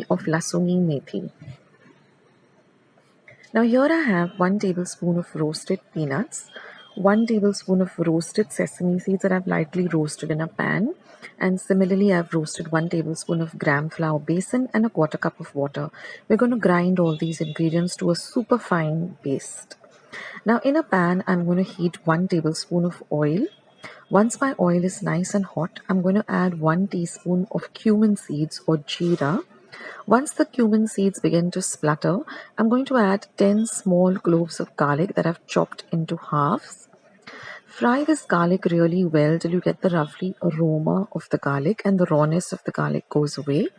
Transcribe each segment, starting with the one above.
recipe of lasuni methi. Now here I have 1 tablespoon of roasted peanuts, 1 tablespoon of roasted sesame seeds that I've lightly roasted in a pan, and similarly I've roasted 1 tablespoon of gram flour besan and a quarter cup of water. We're going to grind all these ingredients to a super fine paste. Now in a pan I'm going to heat 1 tablespoon of oil. Once my oil is nice and hot, I'm going to add 1 teaspoon of cumin seeds or jeera. Once the cumin seeds begin to splutter, I'm going to add 10 small cloves of garlic that I've chopped into halves. Fry this garlic really well till you get the lovely aroma of the garlic and the rawness of the garlic goes away.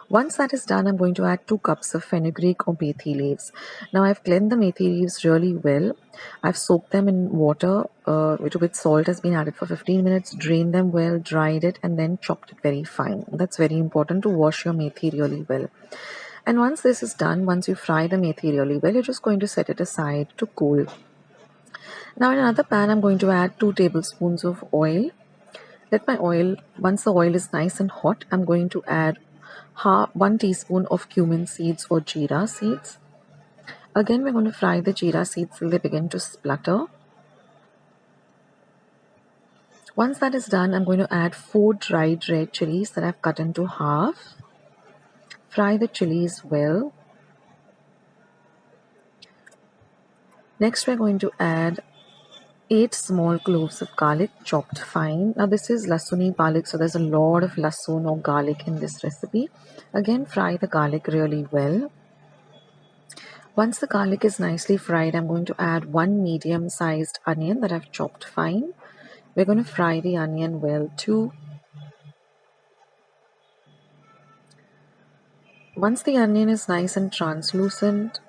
Once that is done, I'm going to add 2 cups of fenugreek or methi leaves. Now I've cleaned the methi leaves really well. I've soaked them in water with salt has been added for 15 minutes, drained them well, dried it, and then chopped it very fine. That's very important to wash your methi really well. And once this is done, once you fry the methi really well, you're just going to set it aside to cool. Now in another pan, I'm going to add 2 tablespoons of oil. Once the oil is nice and hot, I'm going to add 1 teaspoon of cumin seeds or jeera seeds. Again, we're going to fry the jeera seeds till they begin to splutter. Once that is done, I'm going to add 4 dried red chilies that I've cut into half. Fry the chilies well. Next, we're going to add 8 small cloves of garlic chopped fine. Now this is lasuni garlic, so there's a lot of lasun or garlic in this recipe. Again, fry the garlic really well. Once the garlic is nicely fried, I'm going to add 1 medium-sized onion that I've chopped fine. We're going to fry the onion well too. Once the onion is nice and translucent,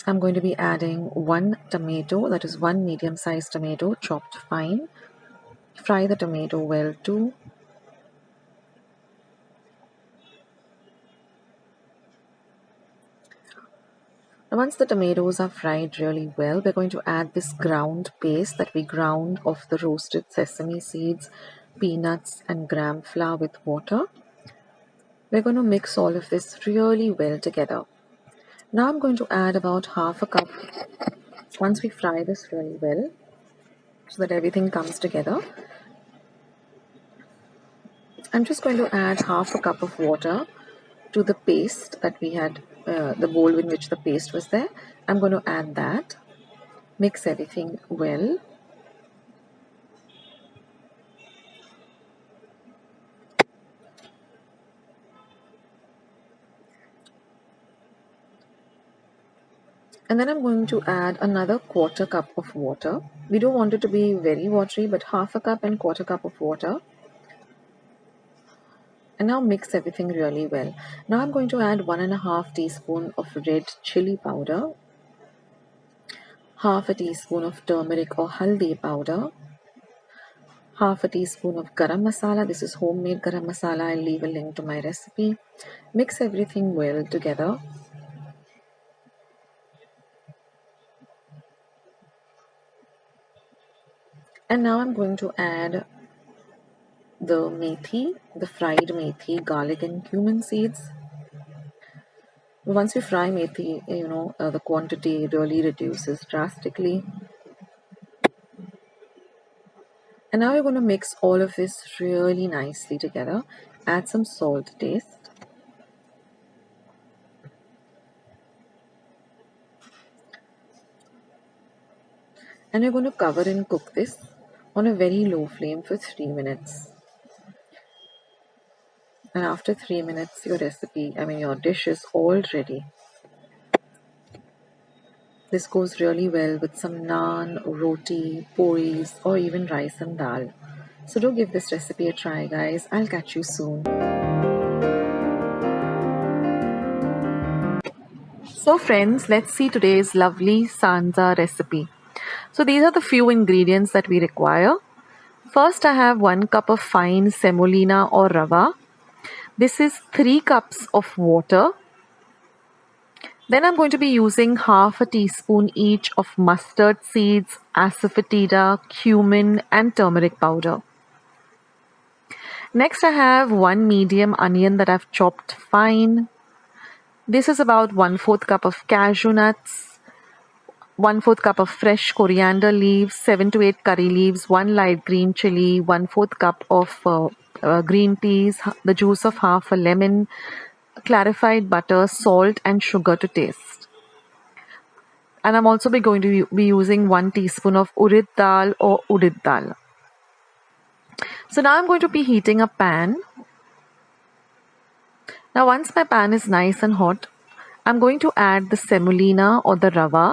I'm going to be adding 1 tomato, that is 1 medium-sized tomato chopped fine. Fry the tomato well too. Now once the tomatoes are fried really well, we're going to add this ground paste that we ground of the roasted sesame seeds, peanuts and gram flour with water. We're going to mix all of this really well together. Now I'm going to add about half a cup, once we fry this really well, so that everything comes together. I'm just going to add half a cup of water to the paste that we had, the bowl in which the paste was there. I'm going to add that. Mix everything well. And then I'm going to add another quarter cup of water. We don't want it to be very watery, but half a cup and quarter cup of water. And now mix everything really well. Now I'm going to add 1.5 teaspoon of red chili powder, half a teaspoon of turmeric or haldi powder, half a teaspoon of garam masala. This is homemade garam masala. I'll leave a link to my recipe. Mix everything well together. And now I'm going to add the methi, the fried methi, garlic and cumin seeds. Once you fry methi, the quantity really reduces drastically. And now you're going to mix all of this really nicely together. Add some salt to taste. And you're going to cover and cook this on a very low flame for 3 minutes. And after 3 minutes, your dish is all ready. This goes really well with some naan, roti, puris, or even rice and dal. So do give this recipe a try, guys. I'll catch you soon. So friends, let's see today's lovely sanza recipe. So these are the few ingredients that we require. First, I have 1 cup of fine semolina or rava. This is 3 cups of water. Then I'm going to be using half a teaspoon each of mustard seeds, asafoetida, cumin and turmeric powder. Next, I have 1 medium onion that I've chopped fine. This is about 1/4 cup of cashew nuts, 1/4 cup of fresh coriander leaves, 7 to 8 curry leaves, 1 light green chili, 1/4 cup of green peas, the juice of half a lemon, clarified butter, salt and sugar to taste. And I'm also going to be using 1 teaspoon of urid dal or udid dal. So now I'm going to be heating a pan. Now once my pan is nice and hot, I'm going to add the semolina or the rava,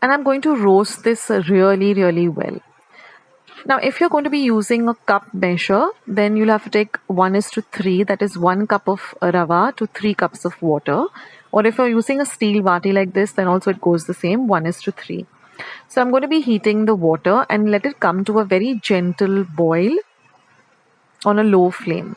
and I'm going to roast this really well. Now if you're going to be using a cup measure, then you'll have to take 1:3, that is 1 cup of rava to 3 cups of water. Or if you're using a steel vati like this, then also it goes the same, 1:3. So I'm going to be heating the water and let it come to a very gentle boil on a low flame.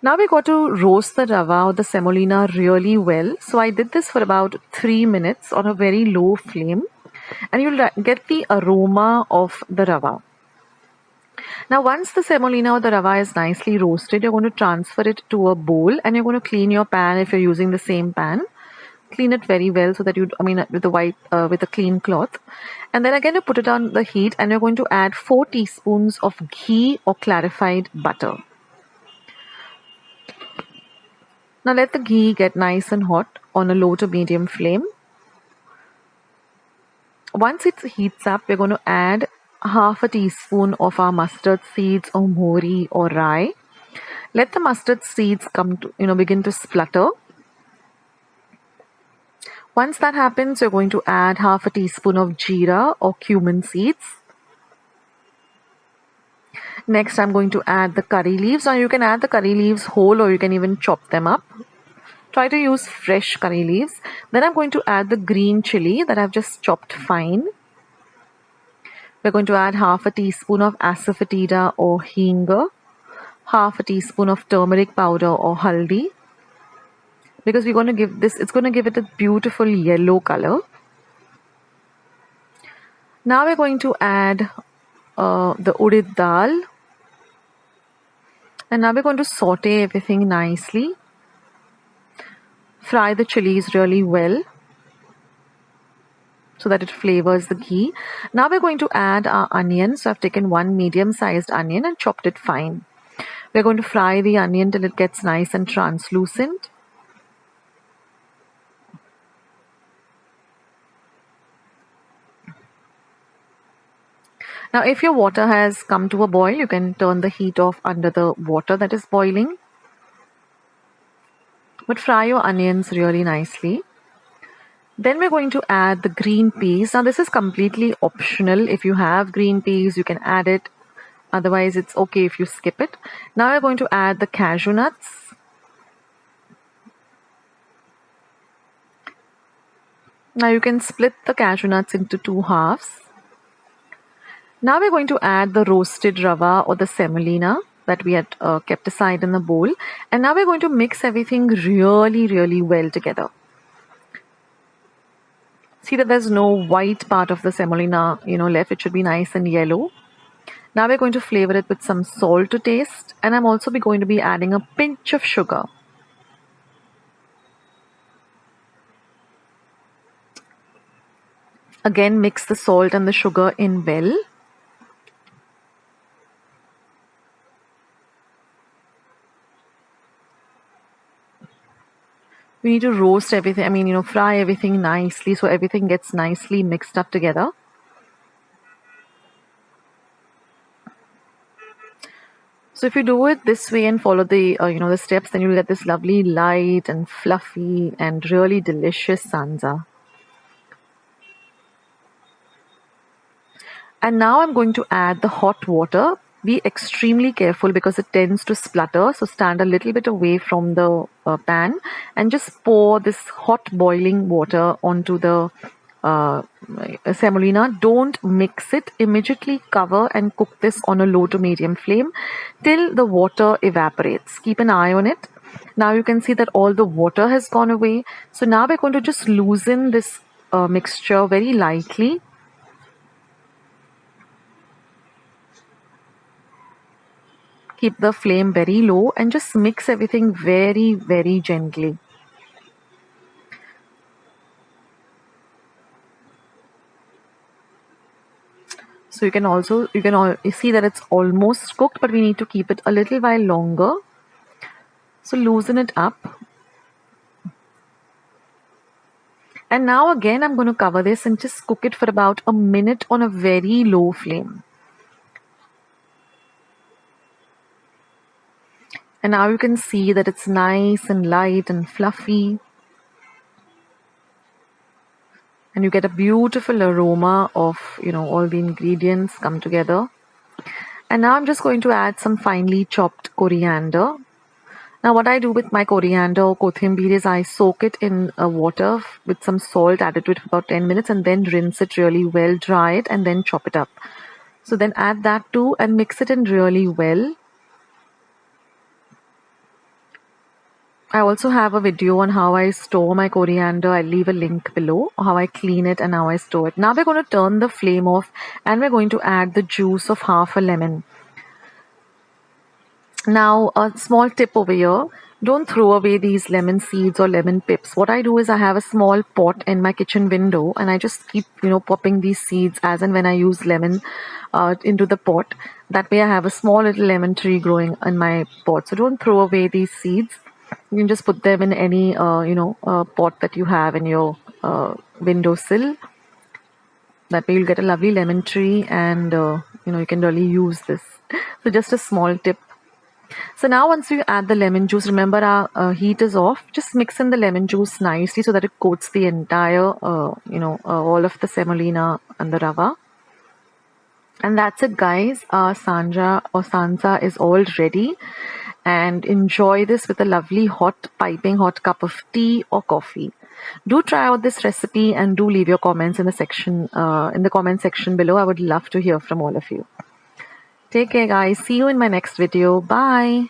Now we got to roast the rava or the semolina really well. So I did this for about 3 minutes on a very low flame, and you'll get the aroma of the rava. Now once the semolina or the rava is nicely roasted, you're going to transfer it to a bowl, and you're going to clean your pan if you're using the same pan. Clean it very well so that with a clean cloth. And then again you put it on the heat, and you're going to add 4 teaspoons of ghee or clarified butter. Now let the ghee get nice and hot on a low to medium flame. Once it heats up, we're going to add half a teaspoon of our mustard seeds or mori or rye. Let the mustard seeds begin to splutter. Once that happens, you're going to add half a teaspoon of jeera or cumin seeds. Next, I'm going to add the curry leaves. Now you can add the curry leaves whole, or you can even chop them up. Try to use fresh curry leaves. Then I'm going to add the green chili that I've just chopped fine. We're going to add half a teaspoon of asafoetida or hinga, half a teaspoon of turmeric powder or haldi, because we're going to give this, it's going to give it a beautiful yellow color. Now we're going to add the udid dal, and now we're going to saute everything nicely. Fry the chilies really well so that it flavors the ghee. Now we're going to add our onion. So I've taken 1 medium-sized onion and chopped it fine. We're going to fry the onion till it gets nice and translucent. Now if your water has come to a boil, you can turn the heat off under the water that is boiling. But fry your onions really nicely. Then we're going to add the green peas. Now this is completely optional. If you have green peas, you can add it. Otherwise, it's okay if you skip it. Now we're going to add the cashew nuts. Now you can split the cashew nuts into 2 halves. Now we're going to add the roasted rava or the semolina that we had kept aside in the bowl. And now we're going to mix everything really well together. See that there's no white part of the semolina, left. It should be nice and yellow. Now we're going to flavor it with some salt to taste, and I'm also going to be adding a pinch of sugar. Again, mix the salt and the sugar in well. We need to roast everything, fry everything nicely so everything gets nicely mixed up together. So if you do it this way and follow the the steps, then you'll get this lovely light and fluffy and really delicious sanza. And now I'm going to add the hot water. Be extremely careful because it tends to splutter. So stand a little bit away from the pan and just pour this hot boiling water onto the semolina. Don't mix it. Immediately cover and cook this on a low to medium flame till the water evaporates. Keep an eye on it. Now you can see that all the water has gone away. So now we're going to just loosen this mixture very lightly. keep the flame very low and just mix everything very, very gently. So you can see that it's almost cooked, but we need to keep it a little while longer. So loosen it up. And now again, I'm going to cover this and just cook it for about a minute on a very low flame. And now you can see that it's nice and light and fluffy. And you get a beautiful aroma of, all the ingredients come together. And now I'm just going to add some finely chopped coriander. Now what I do with my coriander or kothimber is I soak it in water with some salt added to it for about 10 minutes and then rinse it really well, dry it and then chop it up. So then add that too and mix it in really well. I also have a video on how I store my coriander. I'll leave a link below, how I clean it and how I store it. Now we're going to turn the flame off and we're going to add the juice of half a lemon. Now, a small tip over here, don't throw away these lemon seeds or lemon pips. What I do is I have a small pot in my kitchen window and I just keep, popping these seeds as and when I use lemon into the pot. That way I have a small little lemon tree growing in my pot. So don't throw away these seeds. You can just put them in any, pot that you have in your windowsill. That way you'll get a lovely lemon tree and, you can really use this. So just a small tip. So now once you add the lemon juice, remember our heat is off. Just mix in the lemon juice nicely so that it coats the entire, all of the semolina and the rava. And that's it, guys. Our sanja or sansa is all ready. And enjoy this with a lovely hot, piping hot cup of tea or coffee. Do try out this recipe and do leave your comments in the comment section below. I would love to hear from all of you. Take care, guys. See you in my next video. Bye.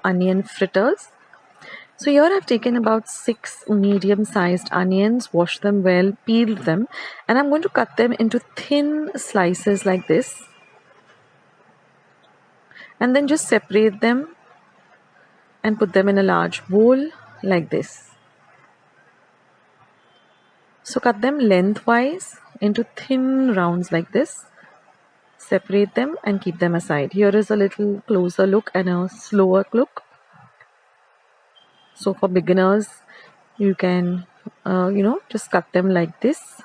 onion fritters. So here I've taken about 6 medium-sized onions, washed them well, peeled them, and I'm going to cut them into thin slices like this. And then just separate them and put them in a large bowl like this. So cut them lengthwise into thin rounds like this. Separate them and keep them aside. Here is a little closer look and a slower look. So for beginners, you can, just cut them like this.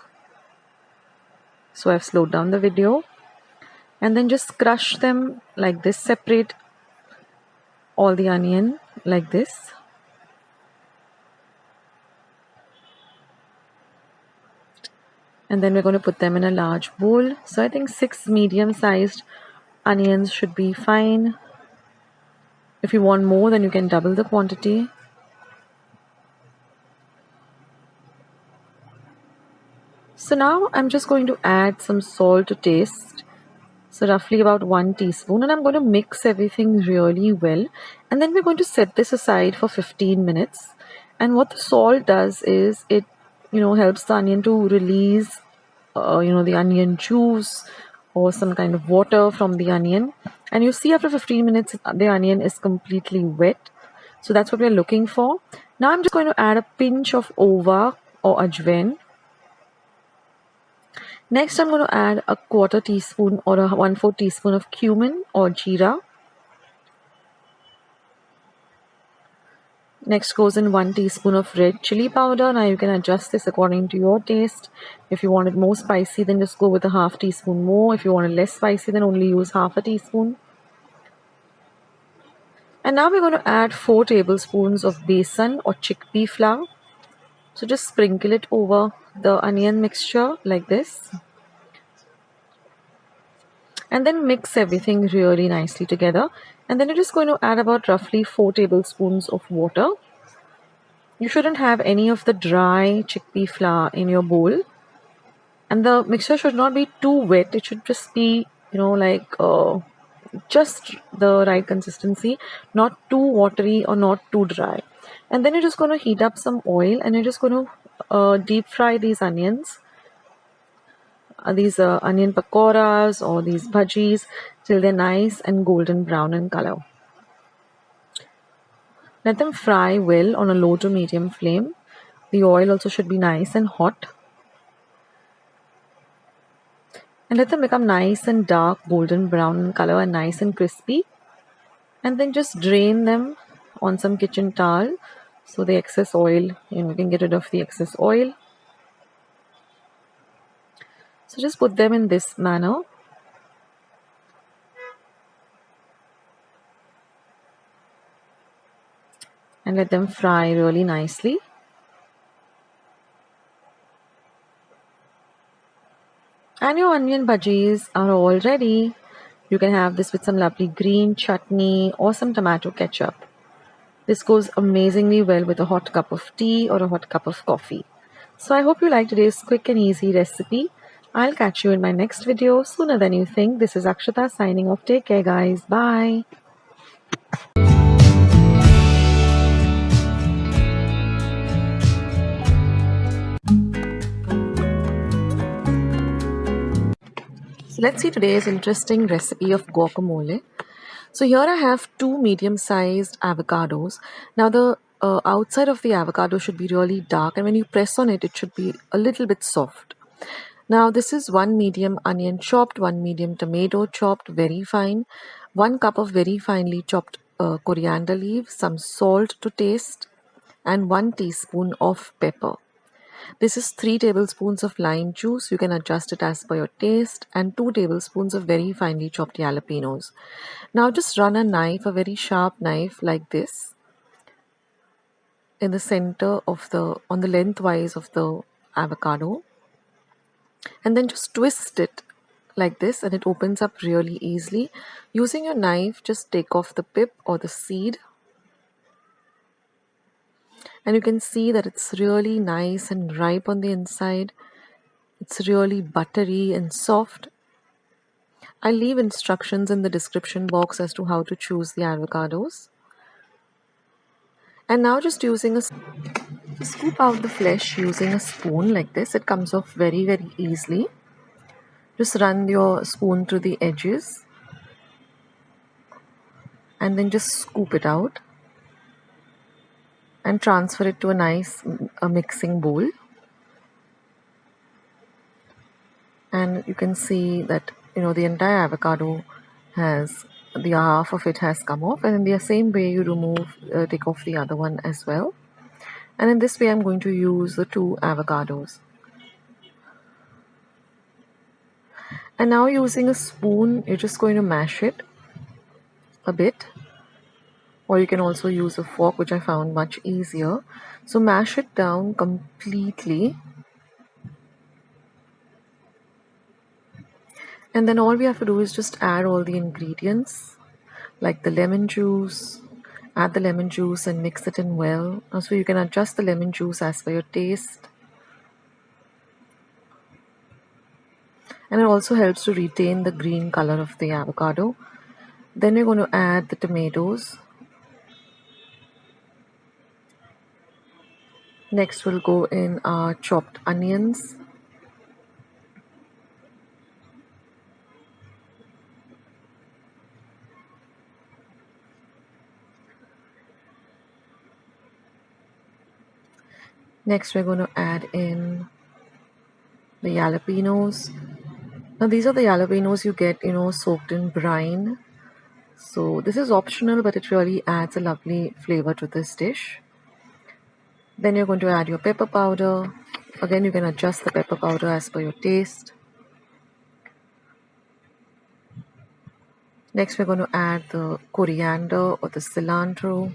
So I've slowed down the video. And then just crush them like this. Separate all the onion like this. And then we're going to put them in a large bowl. So I think 6 medium-sized onions should be fine. If you want more, then you can double the quantity. So now I'm just going to add some salt to taste. So roughly about 1 teaspoon, and I'm going to mix everything really well. And then we're going to set this aside for 15 minutes. And what the salt does is it, helps the onion to release, the onion juice or some kind of water from the onion. And you see after 15 minutes, the onion is completely wet. So that's what we're looking for. Now I'm just going to add a pinch of ova or ajwain. Next, I'm going to add a 1/4 teaspoon or a 1/4 teaspoon of cumin or jeera. Next goes in 1 teaspoon of red chili powder. Now you can adjust this according to your taste. If you want it more spicy, then just go with a 1/2 teaspoon more. If you want it less spicy, then only use 1/2 teaspoon. And now we're going to add 4 tablespoons of besan or chickpea flour. So just sprinkle it over the onion mixture like this. And then mix everything really nicely together. And then you're just going to add about roughly 4 tablespoons of water. You shouldn't have any of the dry chickpea flour in your bowl. And the mixture should not be too wet. It should just be, just the right consistency, not too watery or not too dry. And then you're just going to heat up some oil and you're just going to deep fry these onions. These onion pakoras or these bhajis till they're nice and golden brown in color. Let them fry well on a low to medium flame. The oil also should be nice and hot. And let them become nice and dark golden brown in color and nice and crispy. And then just drain them on some kitchen towel so the excess oil, you can get rid of the excess oil. So just put them in this manner. And let them fry really nicely. And your onion bhajis are all ready. You can have this with some lovely green chutney or some tomato ketchup. This goes amazingly well with a hot cup of tea or a hot cup of coffee. So I hope you liked today's quick and easy recipe. I'll catch you in my next video sooner than you think. This is Akshata signing off. Take care, guys. Bye. So let's see today's interesting recipe of guacamole. So here I have 2 medium-sized avocados. Now the outside of the avocado should be really dark, and when you press on it, it should be a little bit soft. Now this is 1 medium onion chopped, 1 medium tomato chopped very fine, 1 cup of very finely chopped coriander leaves, some salt to taste, and 1 teaspoon of pepper. This is 3 tablespoons of lime juice. You can adjust it as per your taste, and 2 tablespoons of very finely chopped jalapenos. Now just run a knife, a very sharp knife like this, in the center of on the lengthwise of the avocado. And then just twist it like this and it opens up really easily. Using your knife, just take off the pip or the seed. And you can see that it's really nice and ripe on the inside. It's really buttery and soft. I'll leave instructions in the description box as to how to choose the avocados. And now just scoop out the flesh using a spoon like this. It comes off very, very easily. Just run your spoon through the edges and then just scoop it out and transfer it to a nice mixing bowl. And you can see that the entire avocado has the half of it has come off, and in the same way you take off the other one as well. And in this way I'm going to use the 2 avocados. And now using a spoon, you're just going to mash it a bit, or you can also use a fork, which I found much easier. So mash it down completely. And then all we have to do is just add all the ingredients, like the lemon juice. Add the lemon juice and mix it in well. So you can adjust the lemon juice as per your taste. And it also helps to retain the green color of the avocado. Then we're going to add the tomatoes. Next we'll go in our chopped onions. Next we're going to add in the jalapenos. Now these are the jalapenos you get, soaked in brine. So this is optional, but it really adds a lovely flavor to this dish. Then you're going to add your pepper powder. Again, you can adjust the pepper powder as per your taste. Next, we're going to add the coriander or the cilantro.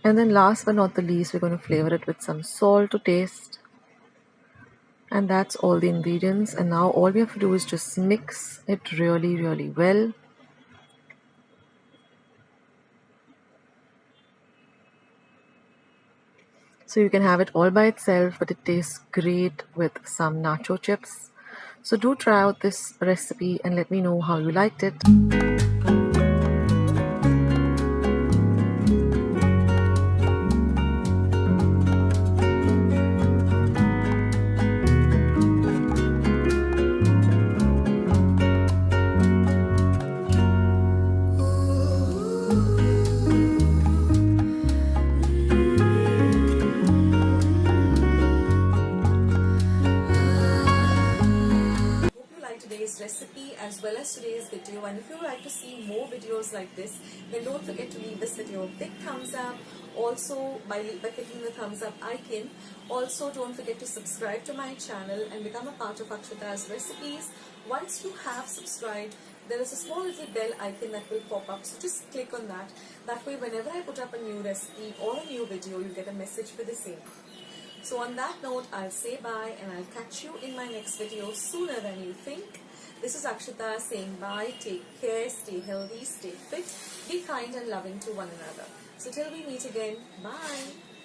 And then last but not the least, we're going to flavor it with some salt to taste. And that's all the ingredients. And now all we have to do is just mix it really, really well. So you can have it all by itself, but it tastes great with some nacho chips. So do try out this recipe and let me know how you liked it. Today's recipe as well as today's video, and if you would like to see more videos like this, then don't forget to leave this video a big thumbs up. Also by clicking the thumbs up icon. Also don't forget to subscribe to my channel and become a part of Akshata's recipes. Once you have subscribed, there is a small little bell icon that will pop up, so just click on that. That way whenever I put up a new recipe or a new video, you get a message for the same. So on that note, I'll say bye and I'll catch you in my next video sooner than you think. This is Akshata saying bye, take care, stay healthy, stay fit, be kind and loving to one another. So till we meet again, bye.